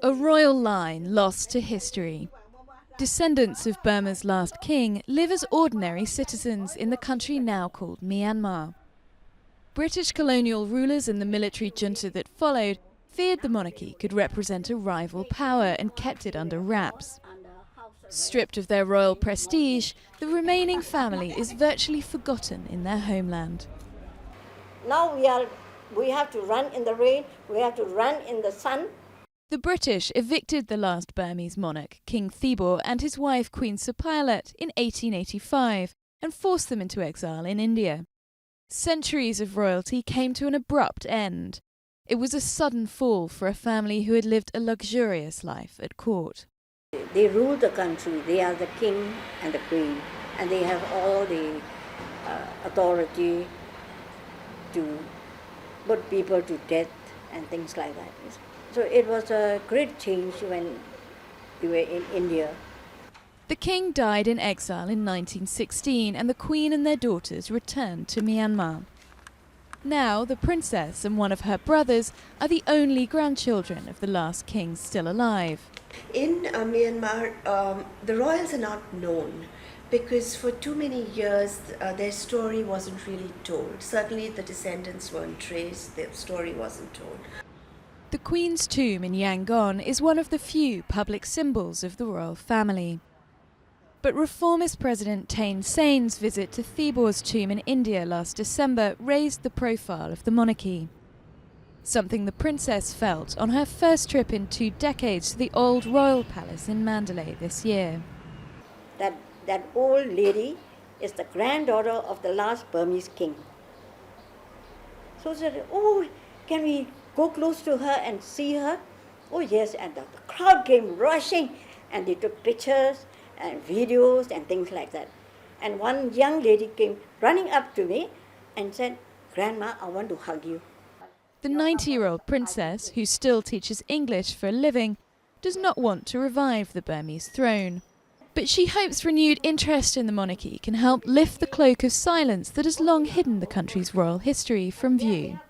A royal line lost to history. Descendants of Burma's last king live as ordinary citizens in the country now called Myanmar. British colonial rulers and the military junta that followed feared the monarchy could represent a rival power and kept it under wraps. Stripped of their royal prestige, the remaining family is virtually forgotten in their homeland. Now we have to run in the rain, we have to run in the sun. The British evicted the last Burmese monarch, King Thibaw, and his wife Queen Supayat in 1885 and forced them into exile in India. Centuries of royalty came to an abrupt end. It was a sudden fall for a family who had lived a luxurious life at court. They rule the country, they are the king and the queen, and they have all the authority to put people to death and things like that. So it was a great change when we were in India. The king died in exile in 1916 and the queen and their daughters returned to Myanmar. Now the princess and one of her brothers are the only grandchildren of the last king still alive. In Myanmar, the royals are not known because for too many years their story wasn't really told. Certainly the descendants weren't traced, their story wasn't told. The Queen's tomb in Yangon is one of the few public symbols of the royal family. But reformist President Thein Sein's visit to Thibaw's tomb in India last December raised the profile of the monarchy. Something the princess felt on her first trip in 2 decades to the old royal palace in Mandalay this year. That old lady is the granddaughter of the last Burmese king. So she said, oh, can we go close to her and see her? Oh yes, and the crowd came rushing and they took pictures and videos and things like that. And one young lady came running up to me and said, Grandma, I want to hug you. The 90-year-old princess, who still teaches English for a living, does not want to revive the Burmese throne. But she hopes renewed interest in the monarchy can help lift the cloak of silence that has long hidden the country's royal history from view.